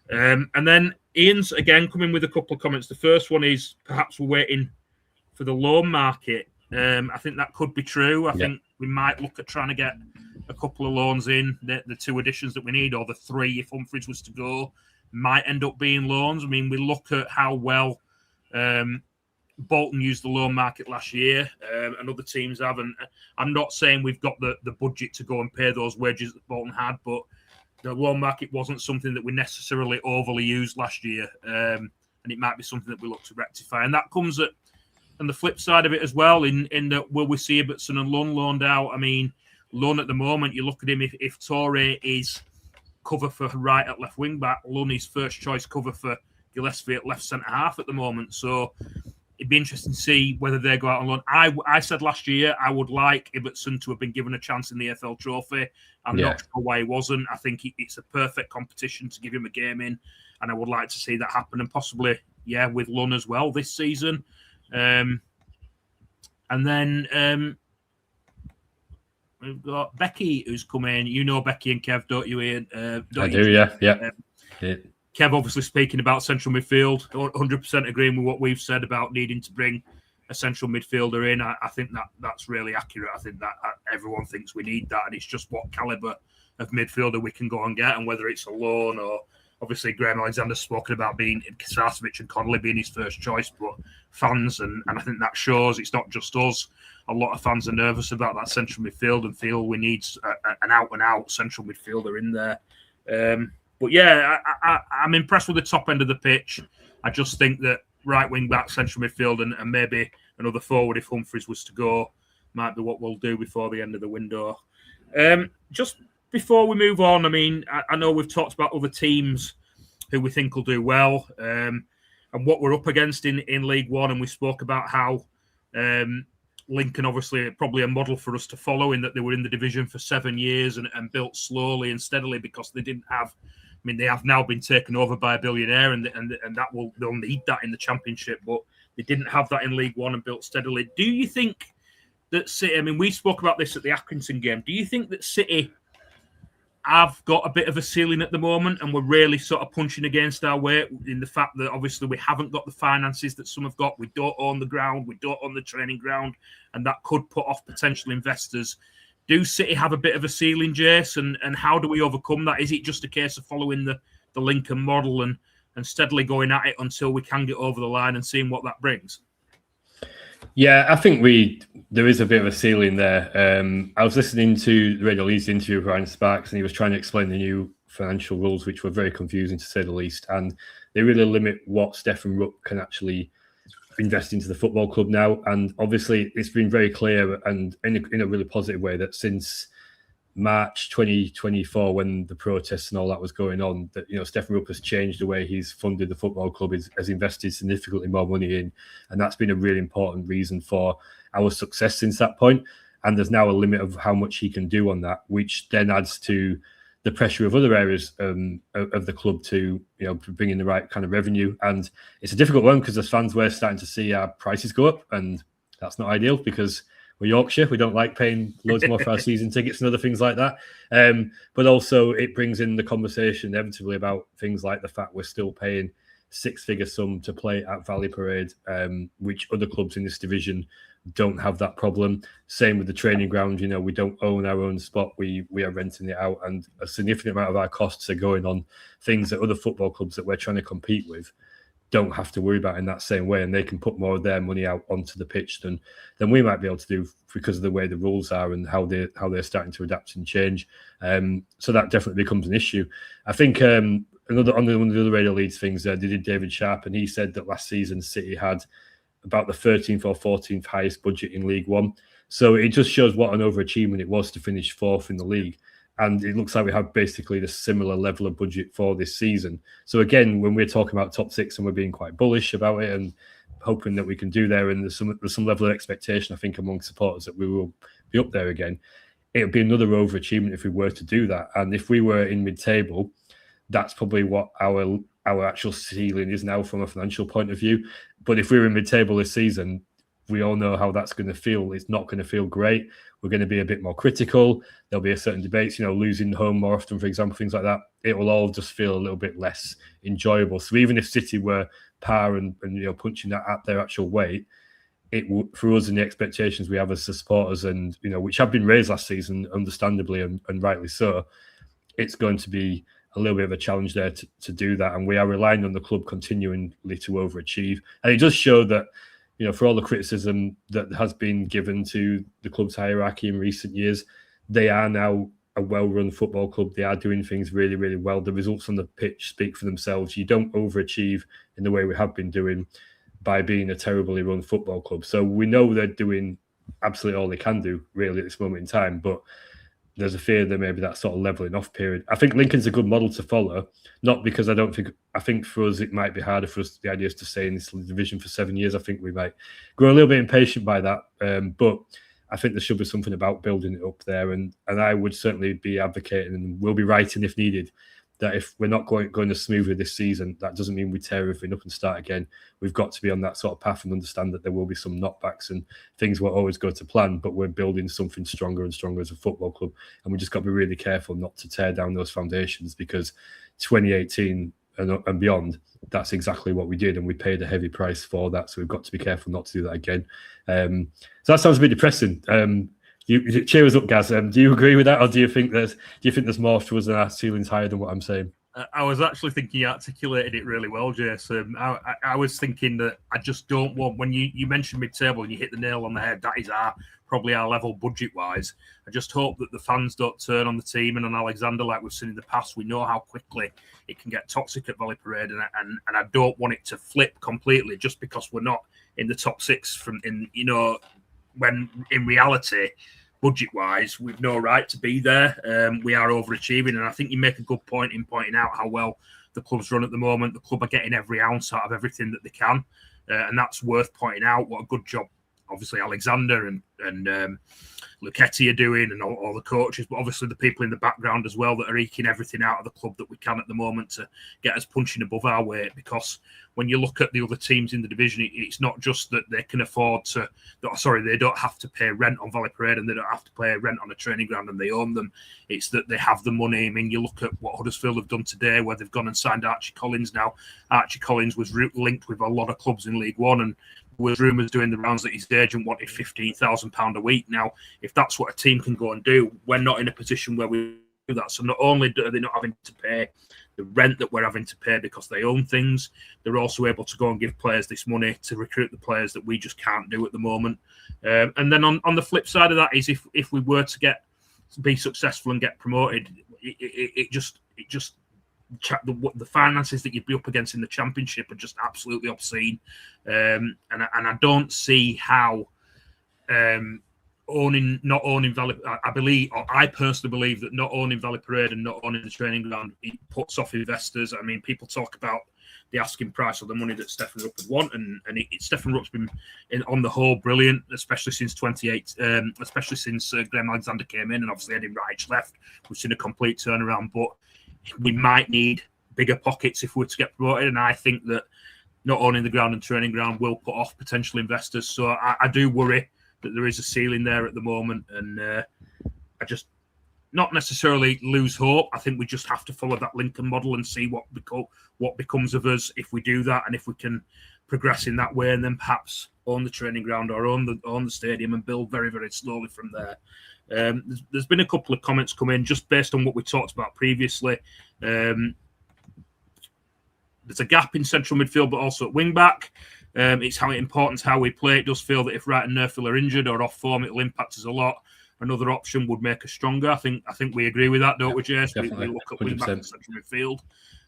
And then Ian's, again, coming with a couple of comments. The first one is perhaps we're waiting for the loan market. I think that could be true. I think we might look at trying to get a couple of loans in. The two additions that we need, or the three if Humphreys was to go, might end up being loans. I mean, we look at how well Bolton used the loan market last year, and other teams have. And I'm not saying we've got the budget to go and pay those wages that Bolton had, but the loan market wasn't something that we necessarily overly used last year, and it might be something that we look to rectify. And that comes at on the flip side of it as well, in that will we see Ibbotson and Lunn loaned out? I mean, Lunn at the moment, you look at him, if Torre is cover for right at left wing back, Lunn is first choice cover for Gillespie at left centre half at the moment. So it'd be interesting to see whether they go out on loan. I said last year I would like Ibbotson to have been given a chance in the FL Trophy. I'm not sure why he wasn't. I think it's a perfect competition to give him a game in, and I would like to see that happen, and possibly, with Lunn as well this season. And then we've got Becky who's come in. You know Becky and Kev, don't you, Ian? I do, yeah. Kev obviously speaking about central midfield, 100% agreeing with what we've said about needing to bring a central midfielder in. I think that's really accurate. I think that everyone thinks we need that, and it's just what calibre of midfielder we can go and get, and whether it's a loan or obviously Graham Alexander's spoken about being Kasarcevic and Connolly being his first choice, but fans, and I think that shows it's not just us. A lot of fans are nervous about that central midfield and feel we need an out-and-out central midfielder in there. But I'm impressed with the top end of the pitch. I just think that right wing back, central midfield, and maybe another forward if Humphreys was to go might be what we'll do before the end of the window. Just before we move on, I mean, I know we've talked about other teams who we think will do well, and what we're up against in League One, and we spoke about how Lincoln obviously probably a model for us to follow in that they were in the division for 7 years and built slowly and steadily because they didn't have. I mean, they have now been taken over by a billionaire, and they'll need that in the Championship, but they didn't have that in League One and built steadily. Do you think that City? I mean, we spoke about this at the Atkinson game. Do you think that City have got a bit of a ceiling at the moment, and we're really sort of punching against our weight in the fact that obviously we haven't got the finances that some have got. We don't own the ground, we don't own the training ground, and that could put off potential investors. Do City have a bit of a ceiling, Jace, and how do we overcome that? Is it just a case of following the Lincoln model and steadily going at it until we can get over the line and seeing what that brings? Yeah, I think there is a bit of a ceiling there. I was listening to the Radio Leeds interview with Ryan Sparks, and he was trying to explain the new financial rules, which were very confusing to say the least. And they really limit what Stefan Rupp can actually invest into the football club now. And obviously, it's been very clear and in a really positive way that since March 2024, when the protests and all that was going on, that Stefan Rupp has changed the way he's funded the football club, has invested significantly more money in, and that's been a really important reason for our success since that point. And there's now a limit of how much he can do on that, which then adds to the pressure of other areas of the club to bring in the right kind of revenue. And it's a difficult one because as fans, we're starting to see our prices go up, and that's not ideal because we're Yorkshire. We don't like paying loads more for our season tickets and other things like that. But also it brings in the conversation inevitably about things like the fact we're still paying six-figure sum to play at Valley Parade, which other clubs in this division don't have that problem. Same with the training ground. We don't own our own spot. We are renting it out, and a significant amount of our costs are going on things that other football clubs that we're trying to compete with don't have to worry about in that same way, and they can put more of their money out onto the pitch than we might be able to do because of the way the rules are and how they're starting to adapt and change. So that definitely becomes an issue. I think one of the other Radio Leeds things they did David Sharp, and he said that last season City had about the 13th or 14th highest budget in League One. So it just shows what an overachievement it was to finish fourth in the league. And it looks like we have basically the similar level of budget for this season. So again, when we're talking about top six and we're being quite bullish about it and hoping that we can do there, and there's some level of expectation, I think, among supporters that we will be up there again, it would be another overachievement if we were to do that. And if we were in mid-table, that's probably what our actual ceiling is now from a financial point of view. But if we were in mid-table this season, we all know how that's going to feel. It's not going to feel great. We're going to be a bit more critical. There'll be a certain debates, losing home more often, for example, things like that. It will all just feel a little bit less enjoyable. So even if City were par and punching that at their actual weight, it for us and the expectations we have as the supporters, and which have been raised last season, understandably and rightly so, it's going to be a little bit of a challenge there to do that. And we are relying on the club continually to overachieve. And it does show that, for all the criticism that has been given to the club's hierarchy in recent years, they are now a well-run football club. They are doing things really, really well. The results on the pitch speak for themselves. You don't overachieve in the way we have been doing by being a terribly run football club. So we know they're doing absolutely all they can do, really, at this moment in time. But there's a fear there maybe that sort of levelling off period. I think Lincoln's a good model to follow, not because I think for us it might be harder for us, the idea is to stay in this division for 7 years. I think we might grow a little bit impatient by that, but I think there should be something about building it up there, and I would certainly be advocating, and will be writing if needed, that if we're not going as smoothly this season, that doesn't mean we tear everything up and start again. We've got to be on that sort of path and understand that there will be some knockbacks and things won't always go to plan, but we're building something stronger and stronger as a football club. And we just got to be really careful not to tear down those foundations, because 2018 and beyond, that's exactly what we did. And we paid a heavy price for that. So we've got to be careful not to do that again. So that sounds a bit depressing. You cheer us up, Gaz. Do you agree with that, or do you think there's more to us and our ceiling's higher than what I'm saying? I was actually thinking you articulated it really well, Jason. I was thinking that I just don't want, when you mentioned mid-table and you hit the nail on the head, that is probably our level budget-wise. I just hope that the fans don't turn on the team and on Alexander like we've seen in the past. We know how quickly it can get toxic at Valley Parade, and I don't want it to flip completely just because we're not in the top six when in reality, budget-wise, we've no right to be there. We are overachieving, and I think you make a good point in pointing out how well the club's run at the moment. The club are getting every ounce out of everything that they can, and that's worth pointing out. What a good job, obviously, Alexander and Luchetti are doing, and all the coaches, but obviously the people in the background as well that are eking everything out of the club that we can at the moment to get us punching above our weight. Because when you look at the other teams in the division, it's not just that they can afford to, they don't have to pay rent on Valley Parade and they don't have to pay rent on a training ground and they own them. It's that they have the money. I mean, you look at what Huddersfield have done today, where they've gone and signed Archie Collins now. Archie Collins was linked with a lot of clubs in League One, and with rumours doing the rounds that his agent wanted £15,000 a week. Now, if that's what a team can go and do, we're not in a position where we do that. So not only are they not having to pay the rent that we're having to pay because they own things, they're also able to go and give players this money to recruit the players that we just can't do at the moment. And then on the flip side of that is if we were to be successful and get promoted, the finances that you'd be up against in the Championship are just absolutely obscene, and I don't see how not owning Valley. I personally believe that not owning Valley Parade and not owning the training ground, it puts off investors. I mean, people talk about the asking price of the money that Stephen Rupp would want, and Stephen Rupp's been on the whole brilliant, especially since 28, especially since Graham Alexander came in, and obviously Eddie Wright left. We've seen a complete turnaround, but we might need bigger pockets if we're to get promoted, and I think that not owning the ground and training ground will put off potential investors. So I do worry that there is a ceiling there at the moment, and I just not necessarily lose hope. I think we just have to follow that Lincoln model and see what becomes of us if we do that, and if we can progress in that way, and then perhaps own the training ground or own the stadium and build very, very slowly from there. There's been a couple of comments come in just based on what we talked about previously. There's a gap in central midfield, but also at wing back. It's important how we play. It does feel that if Wright and Nerfield are injured or off form, it'll impact us a lot. Another option would make us stronger. I think we agree with that, don't we, Jace? We look at wing back and central midfield.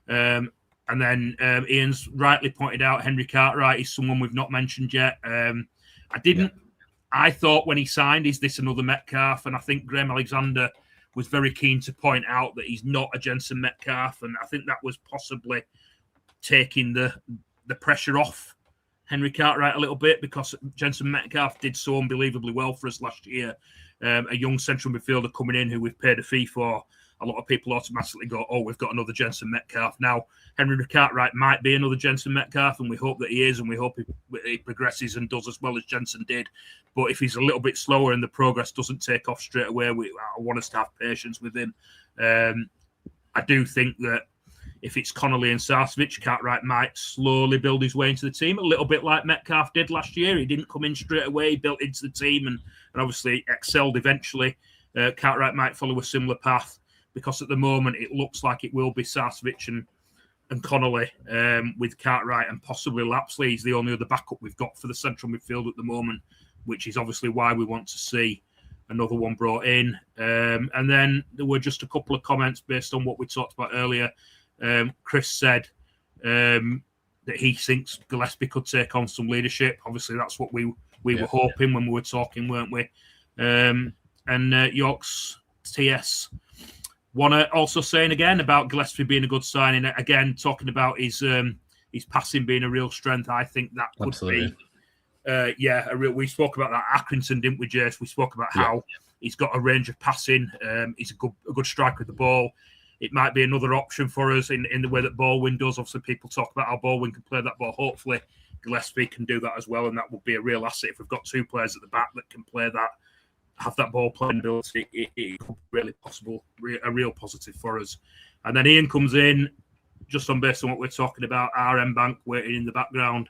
And then Ian's rightly pointed out Henry Cartwright is someone we've not mentioned yet. I thought when he signed, is this another Metcalf? And I think Graham Alexander was very keen to point out that he's not a Jensen Metcalf. And I think that was possibly taking the pressure off Henry Cartwright a little bit, because Jensen Metcalf did so unbelievably well for us last year. A young central midfielder coming in who we've paid a fee for. A lot of people automatically go, oh, we've got another Jensen Metcalf. Now, Henry Cartwright might be another Jensen Metcalf, and we hope that he is, and we hope he progresses and does as well as Jensen did. But if he's a little bit slower and the progress doesn't take off straight away, I want us to have patience with him. I do think that if it's Connolly and Sarcevic, Cartwright might slowly build his way into the team, a little bit like Metcalf did last year. He didn't come in straight away, he built into the team and obviously excelled eventually. Cartwright might follow a similar path, because at the moment it looks like it will be Sarcevic and Connolly with Cartwright and possibly Lapsley. He's the only other backup we've got for the central midfield at the moment, which is obviously why we want to see another one brought in. And then there were just a couple of comments based on what we talked about earlier. Chris said that he thinks Gillespie could take on some leadership. Obviously, that's what we were hoping when we were talking, weren't we? And York's TS Wanna also saying again about Gillespie being a good signing. Again, talking about his passing being a real strength. I think that could Absolutely. be, we spoke about that Accrington, didn't we, Jace? We spoke about how he's got a range of passing. He's a good striker with the ball. It might be another option for us in the way that Baldwin does. Obviously, people talk about how Baldwin can play that ball. Hopefully, Gillespie can do that as well, and that would be a real asset if we've got two players at the back that can play that, have that ball playing ability. It could be really possible, a real positive for us. And then Ian comes in, just based on what we're talking about, RM Bank waiting in the background.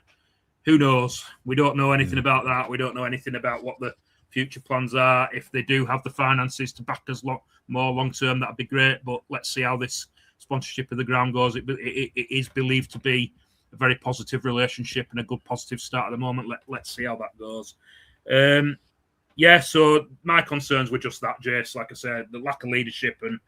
Who knows? We don't know anything about that. We don't know anything about what the future plans are. If they do have the finances to back us more long term, that'd be great. But let's see how this sponsorship of the ground goes. It is believed to be a very positive relationship and a good positive start at the moment. Let's see how that goes. So my concerns were just that, Jace. Like I said, the lack of leadership, and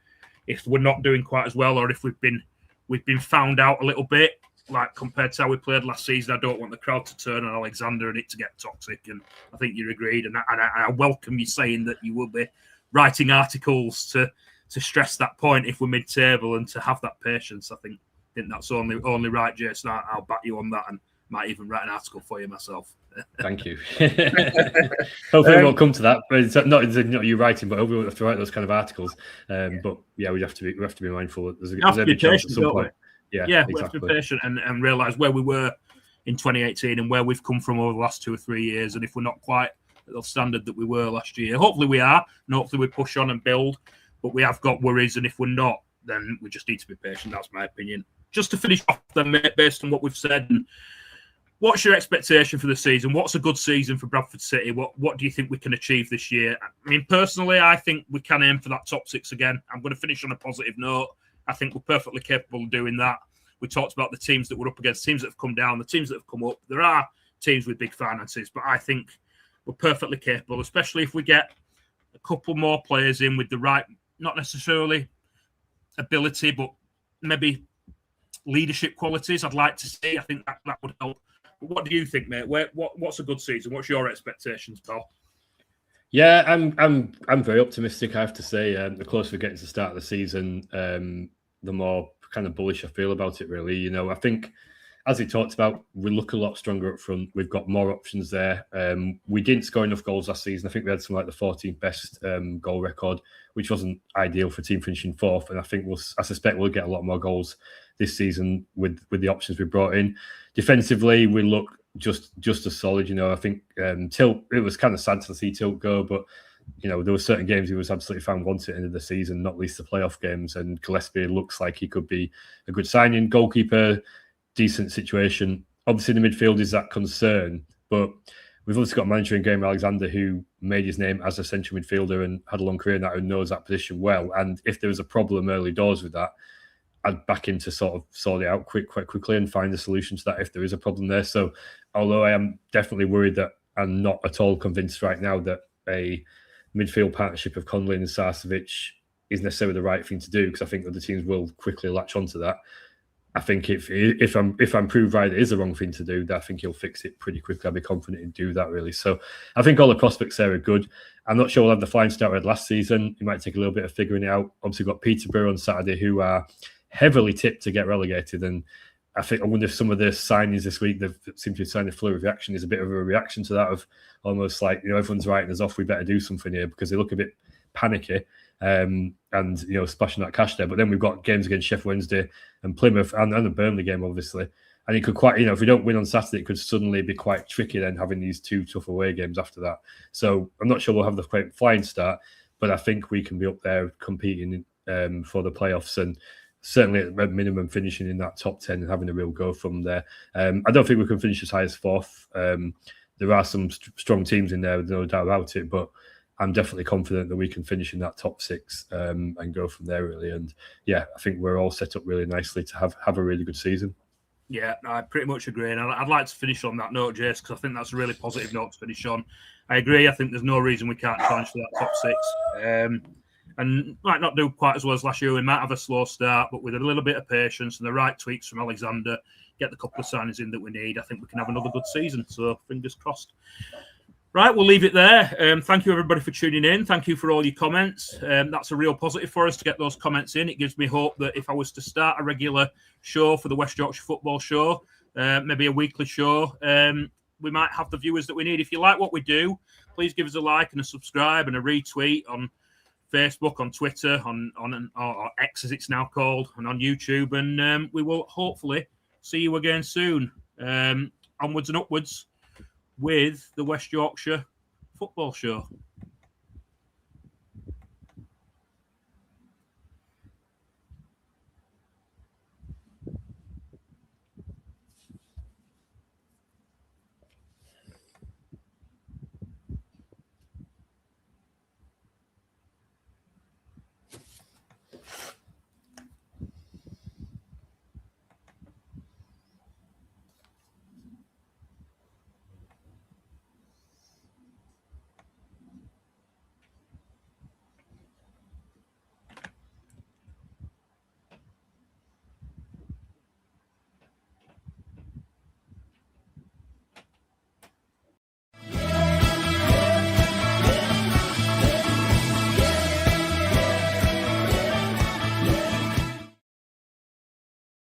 if we're not doing quite as well, or if we've been found out a little bit, like compared to how we played last season, I don't want the crowd to turn on Alexander and it to get toxic. And I think you agreed, and I welcome you saying that you will be writing articles to stress that point if we're mid-table and to have that patience. I think that's only right, Jason. I'll back you on that, and might even write an article for you myself. Thank you. Hopefully we'll come to that. But it's not you writing, but hopefully we'll have to write those kind of articles. But yeah, we have to be mindful. There's a big chance at some point. Yeah, exactly. We have to be patient and realise where we were in 2018 and where we've come from over the last 2 or 3 years. And if we're not quite at the standard that we were last year, hopefully we are, and hopefully we push on and build. But we have got worries, and if we're not, then we just need to be patient. That's my opinion. Just to finish off, then, mate, based on what we've said, and what's your expectation for the season? What's a good season for Bradford City? What do you think we can achieve this year? I mean, personally, I think we can aim for that top 6 again. I'm going to finish on a positive note. I think we're perfectly capable of doing that. We talked about the teams that we're up against, teams that have come down, the teams that have come up. There are teams with big finances, but I think we're perfectly capable, especially if we get a couple more players in with the right, not necessarily ability, but maybe leadership qualities I'd like to see. I think that would help. But what do you think, mate? What's a good season? What's your expectations, pal? Yeah, I'm very optimistic, I have to say. The closer we get to the start of the season, the more kind of bullish I feel about it, really. You know, I think, as he talked about, we look a lot stronger up front. We've got more options there. We didn't score enough goals last season. I think we had something like the 14th best goal record, which wasn't ideal for a team finishing 4th. And I suspect we'll get a lot more goals this season with the options we brought in. Defensively, we look just as solid. You know, I think Tilt, it was kind of sad to see Tilt go, but you know, there were certain games he was absolutely found wanted at the end of the season, not least the playoff games. And Gillespie looks like he could be a good signing. Goalkeeper, decent situation. Obviously, the midfield is that concern, but we've also got a manager in Graham Alexander who made his name as a central midfielder and had a long career in that and knows that position well. And if there was a problem early doors with that, I'd back him to sort of sort it out quite quickly and find a solution to that if there is a problem there. So, although I am definitely worried that I'm not at all convinced right now that a midfield partnership of Conley and Sarcevic is necessarily the right thing to do, because I think other teams will quickly latch onto that. I think if I'm proved right, it is the wrong thing to do, I think he'll fix it pretty quickly. I'd be confident in do that, really. So I think all the prospects there are good. I'm not sure we'll have the flying start we had last season. It might take a little bit of figuring it out. Obviously, we've got Peterborough on Saturday, who are heavily tipped to get relegated. And I wonder if some of the signings this week, they've seemed to be signing a flurry of reaction, is a bit of a reaction to that, of almost like, you know, everyone's writing us off, we better do something here, because they look a bit panicky and, you know, splashing that cash there. But then we've got games against Sheffield Wednesday and Plymouth and the Burnley game, obviously. And it could quite, you know, if we don't win on Saturday, it could suddenly be quite tricky then having these 2 tough away games after that. So I'm not sure we'll have the quite flying start, but I think we can be up there competing for the playoffs, and certainly at minimum finishing in that top 10 and having a real go from there. I don't think we can finish as high as 4th. There are some strong teams in there, no doubt about it, but I'm definitely confident that we can finish in that top 6 and go from there, really. And yeah, I think we're all set up really nicely to have a really good season. Yeah, I pretty much agree. And I'd like to finish on that note, Jace, because I think that's a really positive note to finish on. I agree. I think there's no reason we can't challenge for that top 6. And might not do quite as well as last year. We might have a slow start, but with a little bit of patience and the right tweaks from Alexander, get the couple of signings in that we need, I think we can have another good season. So fingers crossed. Right, we'll leave it there. Thank you, everybody, for tuning in. Thank you for all your comments. That's a real positive for us to get those comments in. It gives me hope that if I was to start a regular show for the West Yorkshire Football Show, maybe a weekly show, we might have the viewers that we need. If you like what we do, please give us a like and a subscribe and a retweet on Facebook, on Twitter, on or X as it's now called, and on YouTube. And we will hopefully see you again soon. Onwards and upwards with the West Yorkshire Football Show.